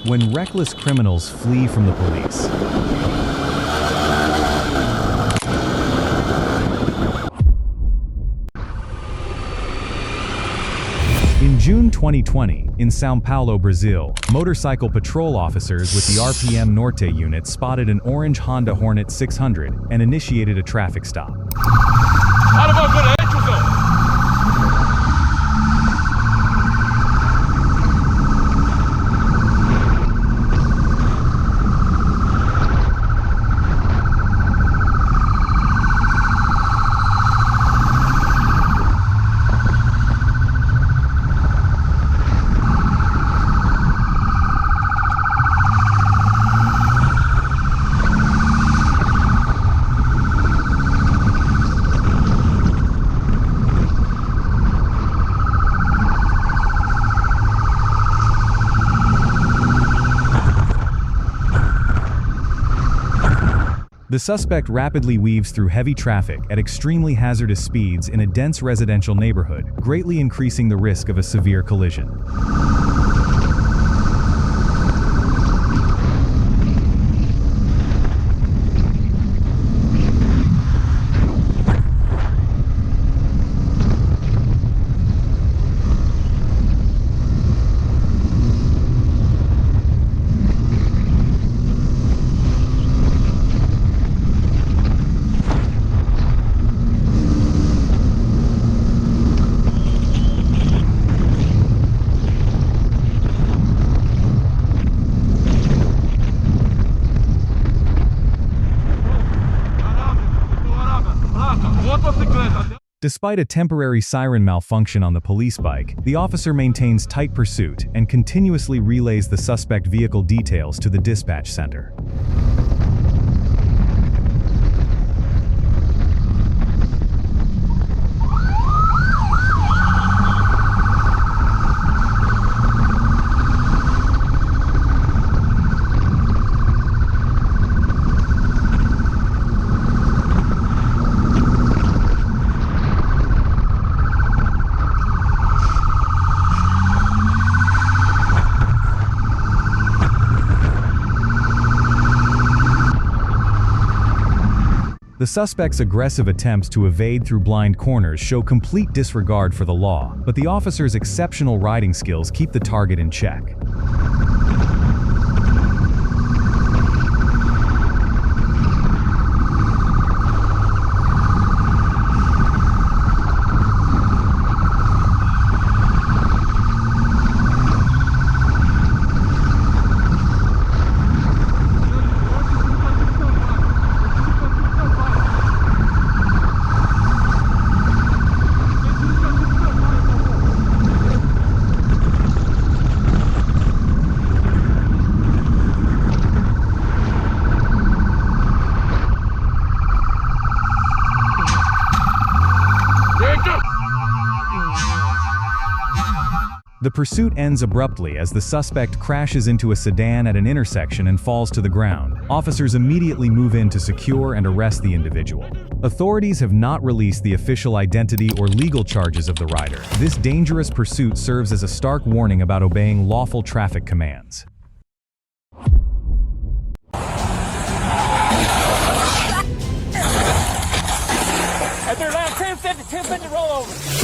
when reckless criminals flee from the police. In June 2020, in São Paulo, Brazil, motorcycle patrol officers with the RPM Norte unit spotted an orange Honda Hornet 600 and initiated a traffic stop. The suspect rapidly weaves through heavy traffic at extremely hazardous speeds in a dense residential neighborhood, greatly increasing the risk of a severe collision. Despite a temporary siren malfunction on the police bike, the officer maintains tight pursuit and continuously relays the suspect vehicle details to the dispatch center. The suspect's aggressive attempts to evade through blind corners show complete disregard for the law, but the officer's exceptional riding skills keep the target in check. The pursuit ends abruptly as the suspect crashes into a sedan at an intersection and falls to the ground. Officers immediately move in to secure and arrest the individual. Authorities have not released the official identity or legal charges of the rider. This dangerous pursuit serves as a stark warning about obeying lawful traffic commands.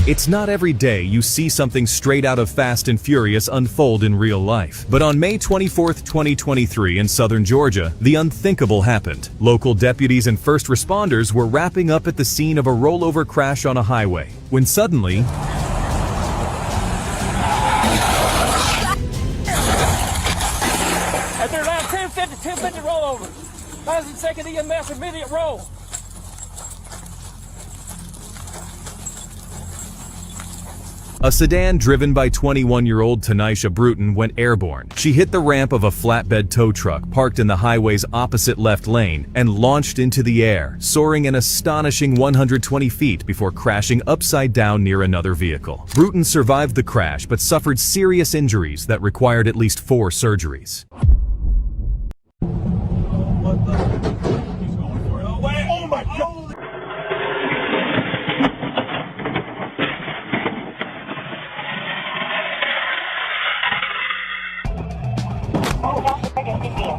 It's not every day you see something straight out of Fast and Furious unfold in real life. But on May 24, 2023 in southern Georgia, the unthinkable happened. Local deputies and first responders were wrapping up at the scene of a rollover crash on a highway, when suddenly, at their line 1050 rollover. 1,000 EMS immediate roll. a sedan driven by 21-year-old Tanisha Bruton went airborne. She hit the ramp of a flatbed tow truck parked in the highway's opposite left lane and launched into the air, soaring an astonishing 120 feet before crashing upside down near another vehicle. Bruton survived the crash but suffered serious injuries that required at least 4 surgeries.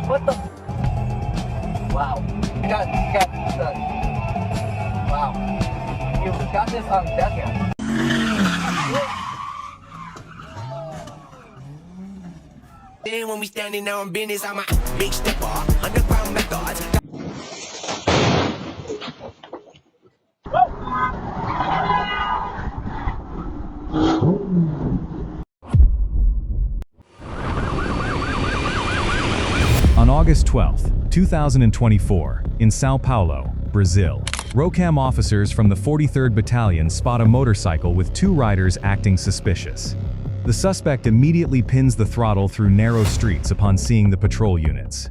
What the? Wow. You got the. Wow. You got this on Dashcam. Then when we standing there on business, I'm a big stepper, underground methods. On August 12, 2024, in Sao Paulo, Brazil, ROCAM officers from the 43rd Battalion spot a motorcycle with two riders acting suspicious. The suspect immediately pins the throttle through narrow streets upon seeing the patrol units.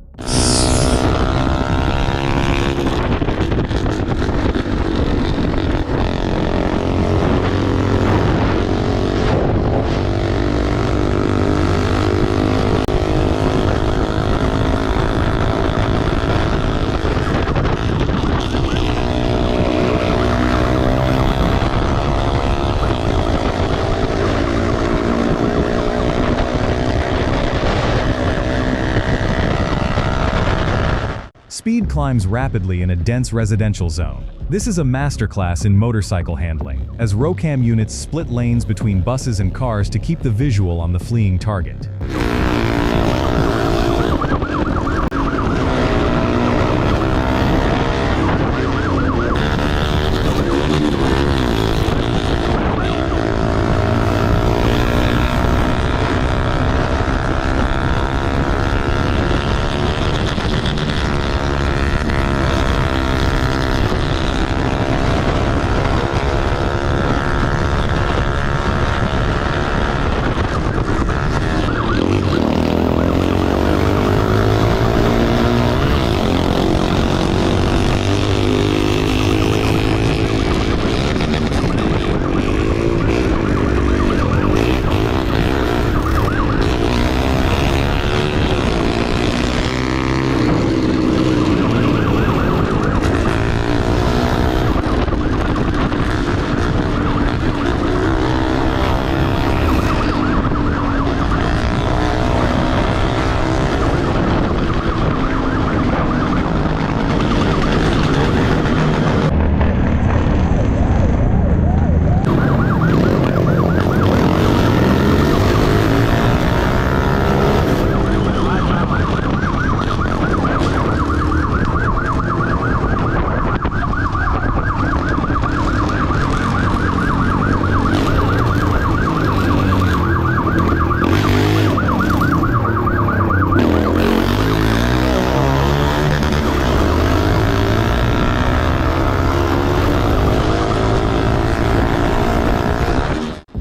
Speed climbs rapidly in a dense residential zone. This is a masterclass in motorcycle handling, as ROCAM units split lanes between buses and cars to keep the visual on the fleeing target.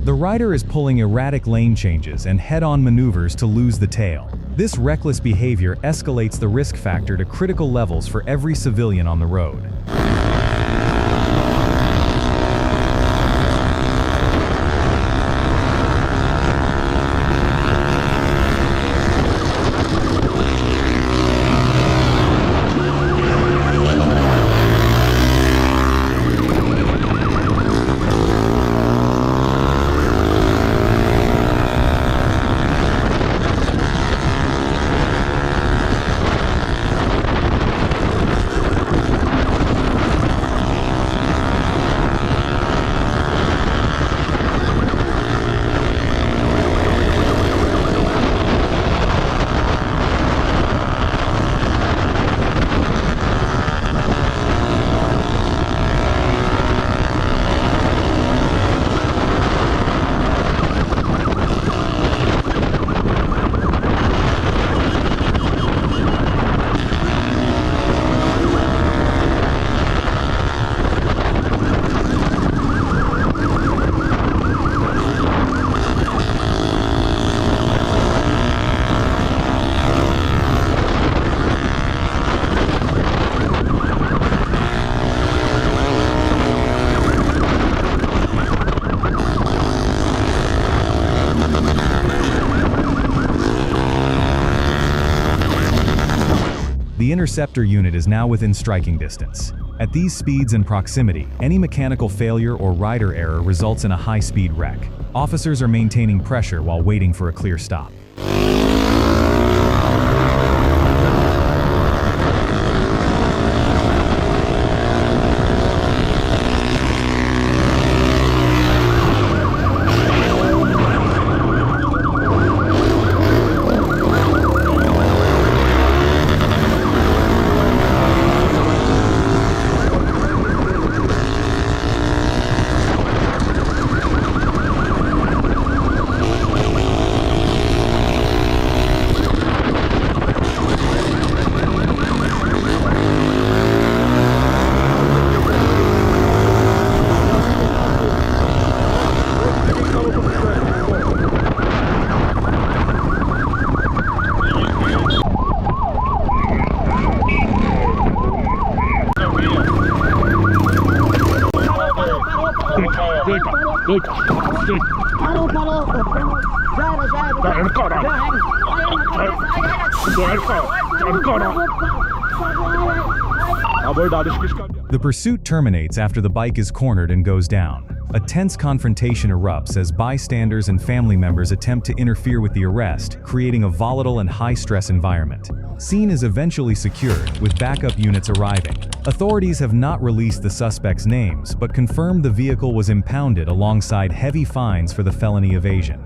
The rider is pulling erratic lane changes and head-on maneuvers to lose the tail. This reckless behavior escalates the risk factor to critical levels for every civilian on the road. The interceptor unit is now within striking distance. At these speeds and proximity, any mechanical failure or rider error results in a high-speed wreck. Officers are maintaining pressure while waiting for a clear stop. The pursuit terminates after the bike is cornered and goes down. A tense confrontation erupts as bystanders and family members attempt to interfere with the arrest, creating a volatile and high-stress environment. Scene is eventually secured, with backup units arriving. Authorities have not released the suspects' names, but confirmed the vehicle was impounded alongside heavy fines for the felony evasion.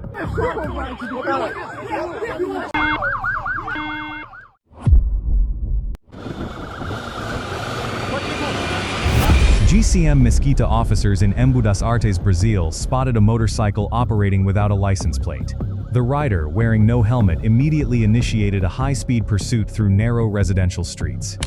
GCM Mesquita officers in Embu das Artes, Brazil, spotted a motorcycle operating without a license plate. The rider, wearing no helmet, immediately initiated a high-speed pursuit through narrow residential streets.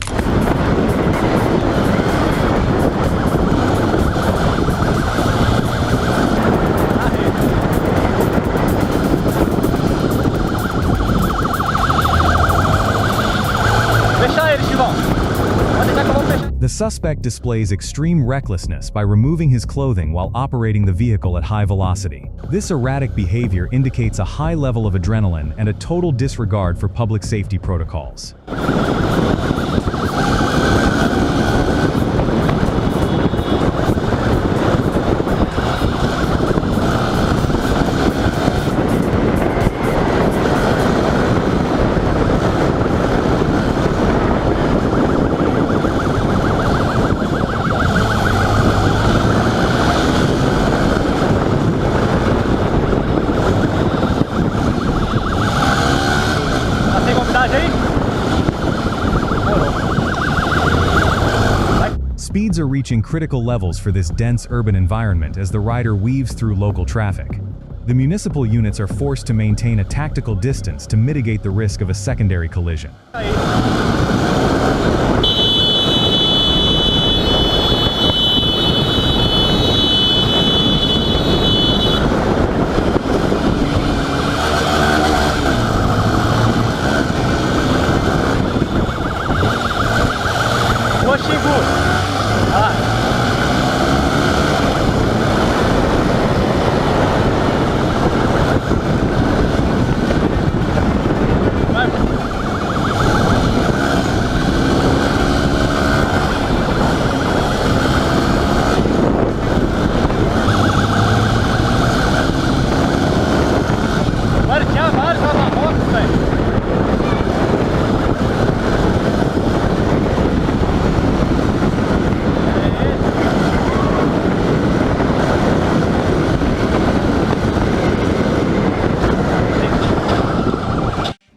The suspect displays extreme recklessness by removing his clothing while operating the vehicle at high velocity. This erratic behavior indicates a high level of adrenaline and a total disregard for public safety protocols. Speeds are reaching critical levels for this dense urban environment as the rider weaves through local traffic. The municipal units are forced to maintain a tactical distance to mitigate the risk of a secondary collision.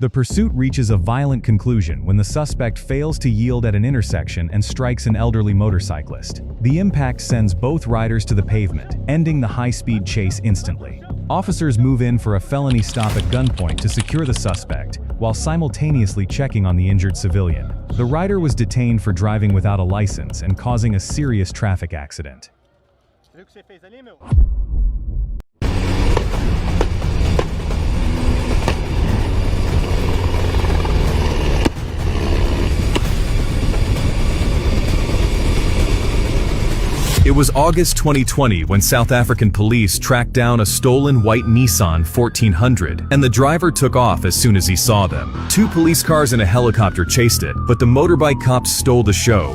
The pursuit reaches a violent conclusion when the suspect fails to yield at an intersection and strikes an elderly motorcyclist. The impact sends both riders to the pavement, ending the high-speed chase instantly. Officers move in for a felony stop at gunpoint to secure the suspect, while simultaneously checking on the injured civilian. The rider was detained for driving without a license and causing a serious traffic accident. It was August 2020 when South African police tracked down a stolen white Nissan 1400, and the driver took off as soon as he saw them. 2 police cars and a helicopter chased it, but the motorbike cops stole the show.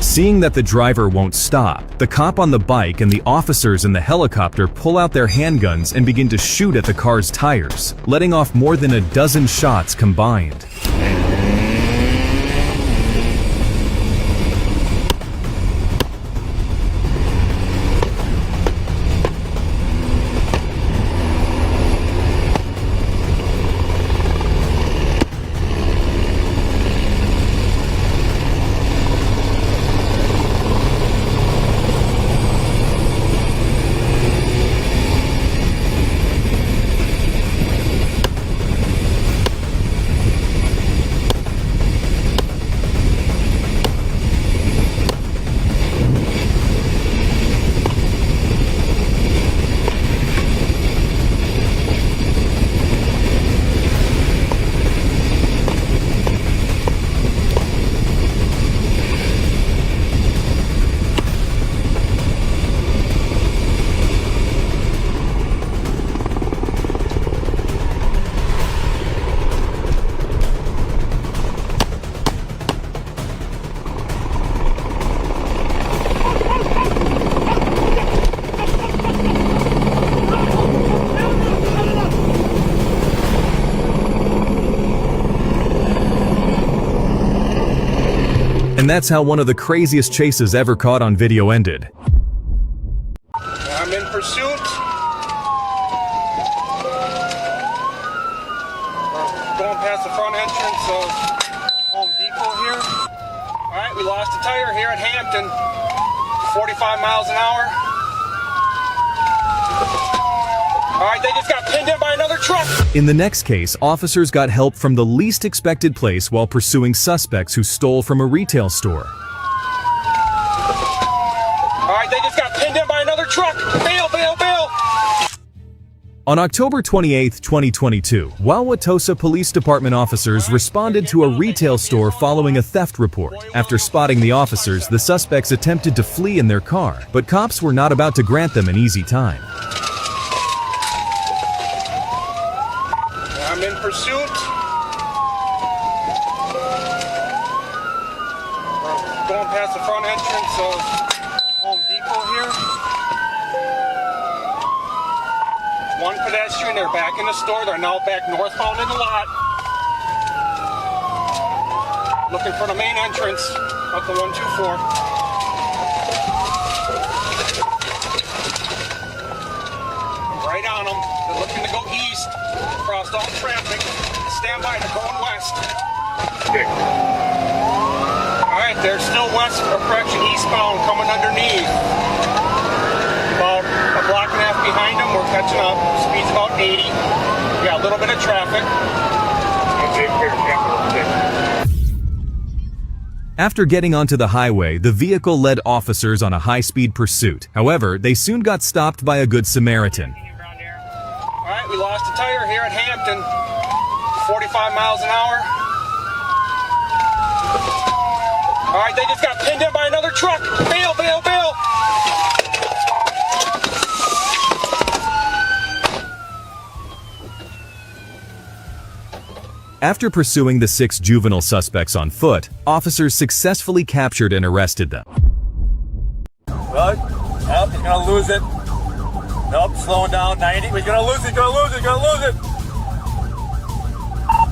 Seeing that the driver won't stop, the cop on the bike and the officers in the helicopter pull out their handguns and begin to shoot at the car's tires, letting off more than a dozen shots combined. And that's how one of the craziest chases ever caught on video ended. I'm in pursuit. We're going past the front entrance of Home Depot here. All right, we lost a tire here at Hampton. 45 miles an hour. All right, they just got pinned in by another truck. In the next case, officers got help from the least expected place while pursuing suspects who stole from a retail store. All right, they just got pinned in by another truck. Bail, bail, bail. On October 28, 2022, Wauwatosa Police Department officers responded to a retail store following a theft report. After spotting the officers, the suspects attempted to flee in their car, but cops were not about to grant them an easy time. I'm in pursuit. We're going past the front entrance of Home Depot here. One pedestrian, they're back in the store. They're now back northbound in the lot. Looking for the main entrance of the 124. Right on them. They're looking to go east. Crossed all traffic. Stand by, they're going west. Alright, they're still west, correction, eastbound, coming underneath. About a block and a half behind them, we're catching up. Speed's about 80. We got a little bit of traffic. After getting onto the highway, the vehicle led officers on a high-speed pursuit. However, they soon got stopped by a Good Samaritan. Alright, we lost a tire here at Hampton. 45 miles an hour. Alright, they just got pinned in by another truck. Bail, bail, bail. After pursuing the 6 juvenile suspects on foot, officers successfully captured and arrested them. Well, yep, he's gonna lose it. Nope, slowing down, 90. He's gonna lose it, gonna lose it, gonna lose it.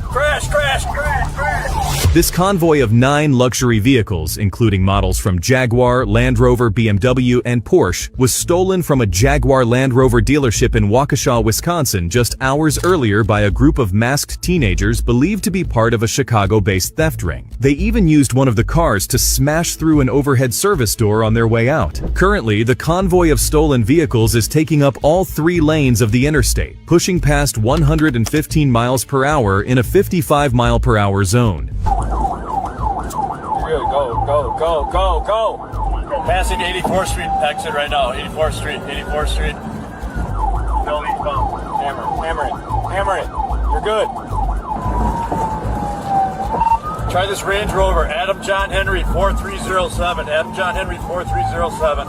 Crash, crash, crash, crash. This convoy of 9 luxury vehicles, including models from Jaguar, Land Rover, BMW, and Porsche, was stolen from a Jaguar Land Rover dealership in Waukesha, Wisconsin just hours earlier by a group of masked teenagers believed to be part of a Chicago-based theft ring. They even used one of the cars to smash through an overhead service door on their way out. Currently, the convoy of stolen vehicles is taking up all 3 lanes of the interstate, pushing past 115 miles per hour in a 55-mile-per-hour zone. Go, go, go, go. Passing 84th Street exit right now. 84th Street, 84th Street. Go eastbound. Hammer it. You're good. Try this Range Rover. Adam John Henry 4307. Adam John Henry 4307.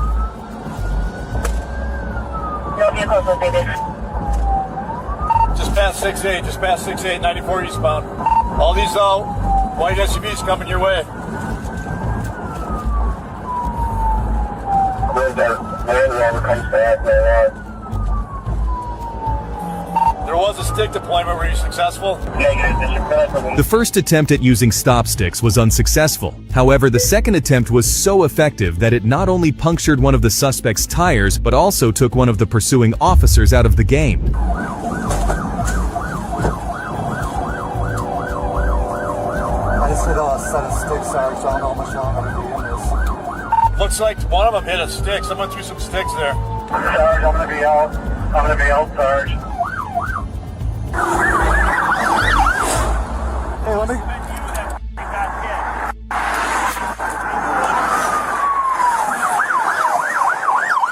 No vehicles located. Just past 6-8, 94 eastbound. All these white SUVs coming your way. There was a stick deployment. Were you successful? The first attempt at using stop sticks was unsuccessful. However, the second attempt was so effective that it not only punctured one of the suspect's tires, but also took one of the pursuing officers out of the game. I just hit a set of sticks, Sarge, so I don't know how much longer I'm going to be in this. Looks like one of them hit a stick. Someone threw some sticks there. Sarge, I'm going to be out. Sarge. Hey, let me...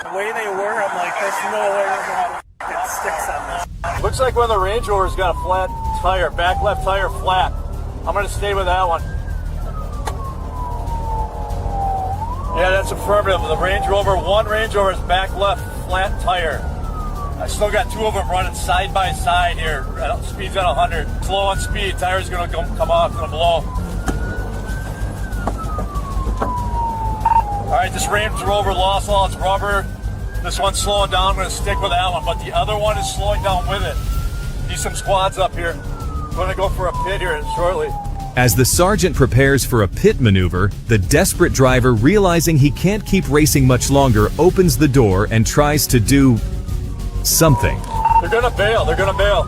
The way they were, I'm like, there's no way they're gonna get sticks on this. Looks like one of the Range Rovers got a flat tire. Back left tire flat. I'm going to stay with that one. Yeah, that's affirmative. The Range Rover, one Range Rover is back left flat tire. I still got 2 of them running side by side here. Speed's at 100. Slow on speed. Tire's gonna come off. Gonna blow. All right, this Range Rover lost all its rubber. This one's slowing down. I'm gonna stick with that one, but the other one is slowing down with it. Need some squads up here. I'm gonna go for a pit here shortly. As the sergeant prepares for a pit maneuver, the desperate driver, realizing he can't keep racing much longer, opens the door and tries to do something. They're gonna bail. They're gonna bail.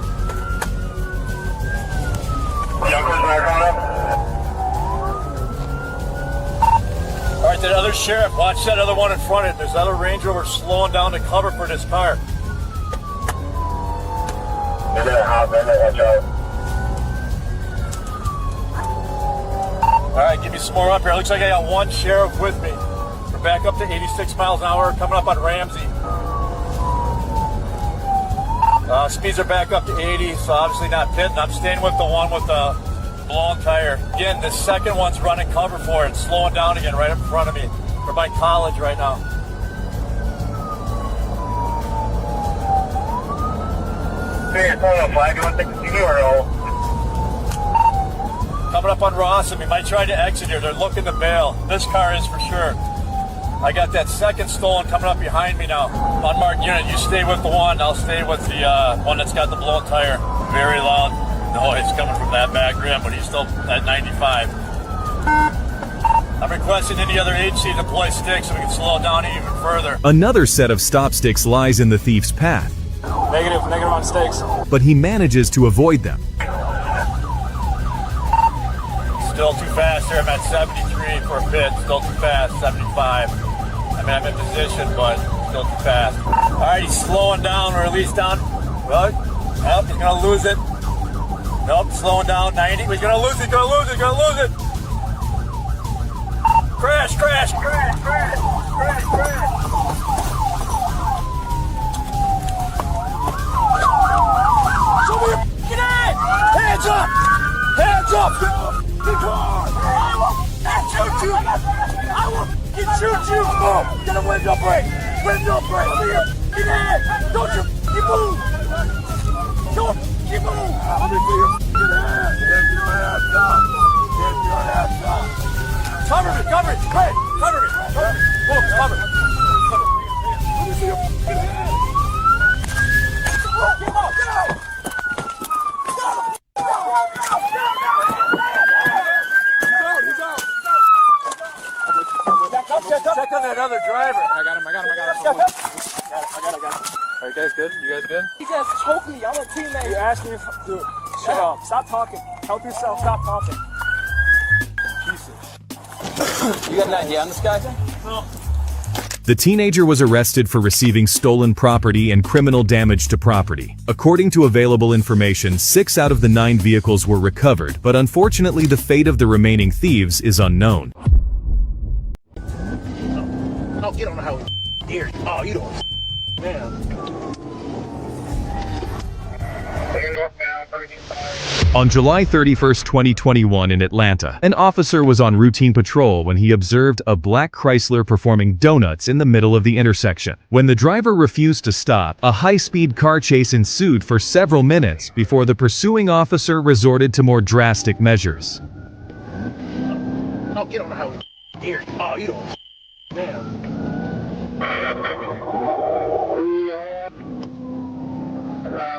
All right, that other sheriff, watch that other one in front of it. There's other Range Rover slowing down to cover for this car. They're gonna hop in there, watch out. All right, give me some more up here. Looks like I got one sheriff with me. We're back up to 86 miles an hour, coming up on Ramsey. Speeds are back up to 80, so obviously not pitting. I'm staying with the one with the blown tire. Again, the second one's running cover for it, slowing down again right up in front of me. We're by College right now. Hey, you're pulling a flag, you want to take the TV or no? Coming up on Rawson, we might try to exit here. They're looking to bail. This car is for sure. I got that second stolen coming up behind me now. Unmarked unit, you stay with the one. I'll stay with the one that's got the blown tire. Very loud noise coming from that back rim, but he's still at 95. I'm requesting any other agency to deploy sticks so we can slow it down even further. Another set of stop sticks lies in the thief's path, Negative on stakes. but he manages to avoid them. Still too fast here. I'm at 73 for a pit. Still too fast. 75. I mean, I'm in position, but still too fast. All right, he's slowing down, or at least down. Well, nope, he's going to lose it. Nope, slowing down. 90. He's going to lose it. He's going to lose it. He's going to lose it. Crash, crash, crash, crash, crash, crash. Show me your f***ing hand! Hands up! Hands up! Good car! I will shoot you! I will shoot you! Boom! Get a window break! Window break! Over your f***ing head! Don't you f***ing move! Don't f***ing move! Let me see your f***ing head! Get your ass up! Get your ass up! Cover me! Cover me! Hey! Cover me! Cover me! Boom! Cover! Cover! Let me see your f***ing head! Get out! Get out! Check on that other driver. I got him. Are you guys good? You guys good? You guys choked me. I'm a teammate. You asked me if... Dude, Shut up. Stop talking. Help yourself. Stop talking. Jesus. You got an idea on this guy? No. The teenager was arrested for receiving stolen property and criminal damage to property. According to available information, 6 out of the 9 vehicles were recovered, but unfortunately the fate of the remaining thieves is unknown. Oh, get on the highway. Here. Oh, you don't. Man. On July 31, 2021 in Atlanta, an officer was on routine patrol when he observed a black Chrysler performing donuts in the middle of the intersection. When the driver refused to stop, a high-speed car chase ensued for several minutes before the pursuing officer resorted to more drastic measures. Oh, get on the highway. Here. Oh, you don't. Man.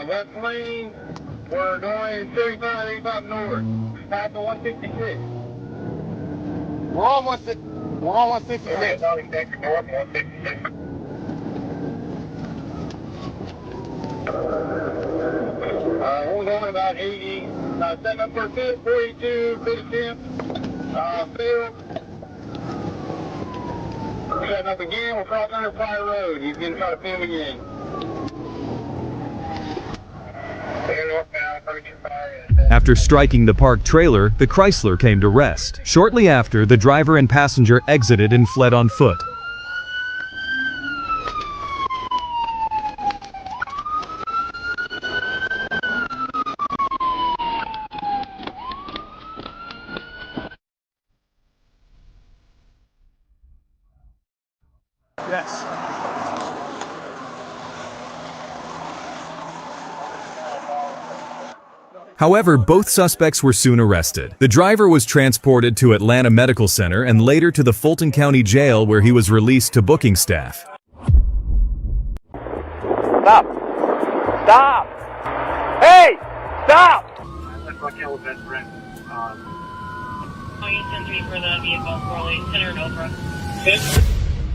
West lane, we're going 35, 85 north, past the 166. We're on 166. North 166. We're going about 80, setting up for 42, 52, field. We got enough again, we'll cross under Fire Road. He's going to try to film again. After striking the parked trailer, the Chrysler came to rest. Shortly after, the driver and passenger exited and fled on foot. Yes. However, both suspects were soon arrested. The driver was transported to Atlanta Medical Center and later to the Fulton County Jail, where he was released to booking staff. Stop! Stop! Hey! Stop! That's my kill best friend. for the vehicle, Corley, Center and Oprah.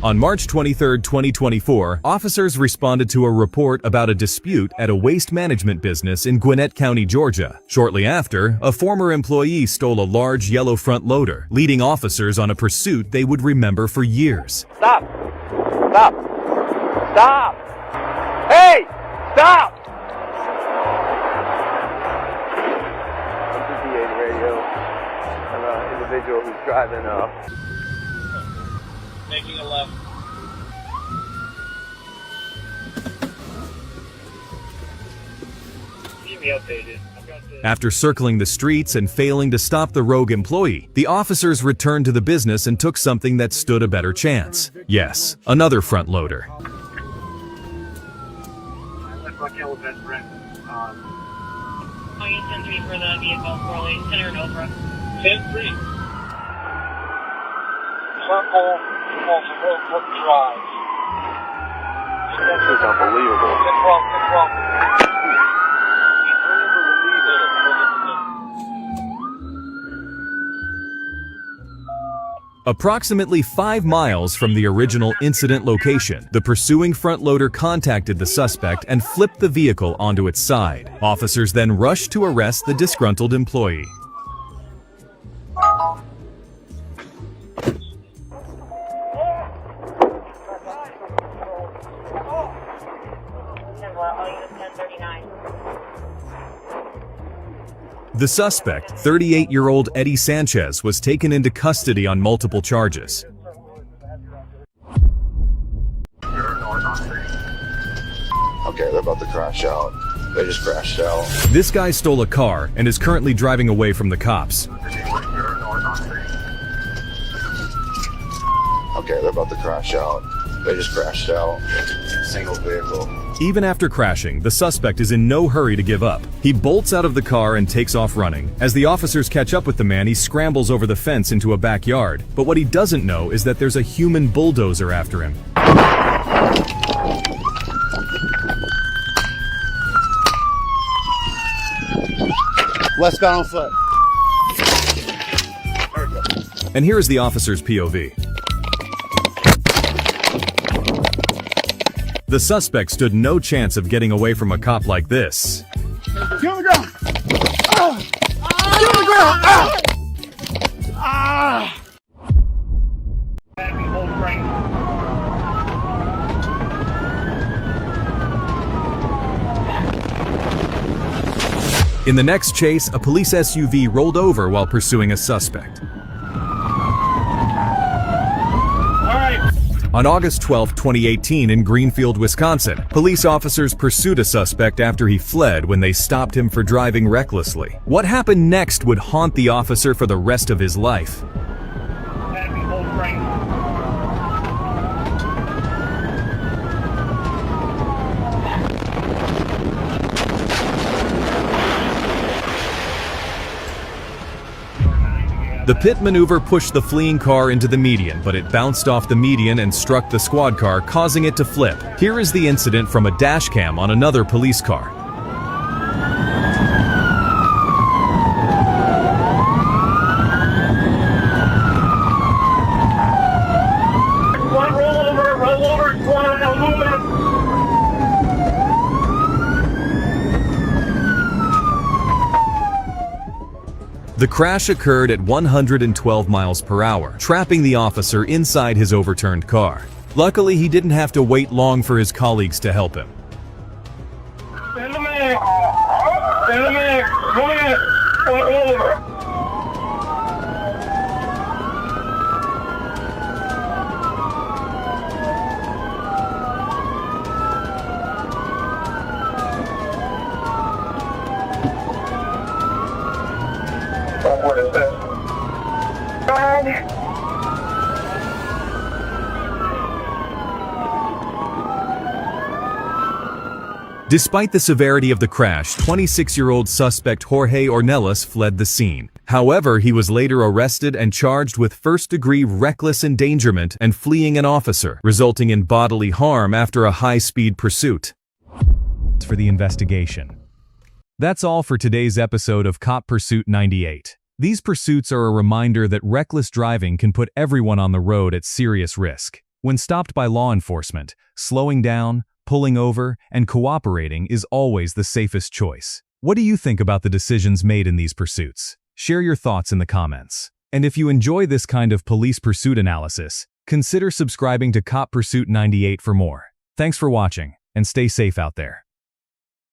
On March 23, 2024, officers responded to a report about a dispute at a waste management business in Gwinnett County, Georgia. Shortly after, a former employee stole a large yellow front loader, leading officers on a pursuit they would remember for years. Stop! Stop! Stop! Hey! Stop! Radio. An individual who's driving making a left. Keep me updated. After circling the streets and failing to stop the rogue employee, the officers returned to the business and took something that stood a better chance. Yes, another front loader. I left my kill best friend. 10-3 for the vehicle, Corley, Center and Oprah. 10-3. Circle off of Oakbrook Drive. This is unbelievable. It's wrong. Approximately 5 miles from the original incident location, the pursuing front loader contacted the suspect and flipped the vehicle onto its side. Officers then rushed to arrest the disgruntled employee. The suspect, 38-year-old Eddie Sanchez, was taken into custody on multiple charges. Okay, they're about to crash out. They just crashed out. This guy stole a car and is currently driving away from the cops. Okay, they're about to crash out. They just crashed out. Single vehicle. Even after crashing, the suspect is in no hurry to give up. He bolts out of the car and takes off running. As the officers catch up with the man, he scrambles over the fence into a backyard. But what he doesn't know is that there's a human bulldozer after him. Westbound on foot. And here is the officer's POV. The suspect stood no chance of getting away from a cop like this. Get on the ground! Ah! Get on the ground! Ah! In the next chase, a police SUV rolled over while pursuing a suspect. On August 12, 2018 in Greenfield, Wisconsin, police officers pursued a suspect after he fled when they stopped him for driving recklessly. What happened next would haunt the officer for the rest of his life. The pit maneuver pushed the fleeing car into the median, but it bounced off the median and struck the squad car, causing it to flip. Here is the incident from a dash cam on another police car. Roll over, squad, now move it. The crash occurred at 112 miles per hour, trapping the officer inside his overturned car. Luckily, he didn't have to wait long for his colleagues to help him. Stand the man! Stand the man! Go ahead! Roll over! What is this? Despite the severity of the crash, 26-year-old suspect Jorge Ornelas fled the scene. However, he was later arrested and charged with first-degree reckless endangerment and fleeing an officer, resulting in bodily harm after a high-speed pursuit. For the investigation. That's all for today's episode of Cop Pursuit 98. These pursuits are a reminder that reckless driving can put everyone on the road at serious risk. When stopped by law enforcement, slowing down, pulling over, and cooperating is always the safest choice. What do you think about the decisions made in these pursuits? Share your thoughts in the comments. And if you enjoy this kind of police pursuit analysis, consider subscribing to Cop Pursuit 98 for more. Thanks for watching, and stay safe out there.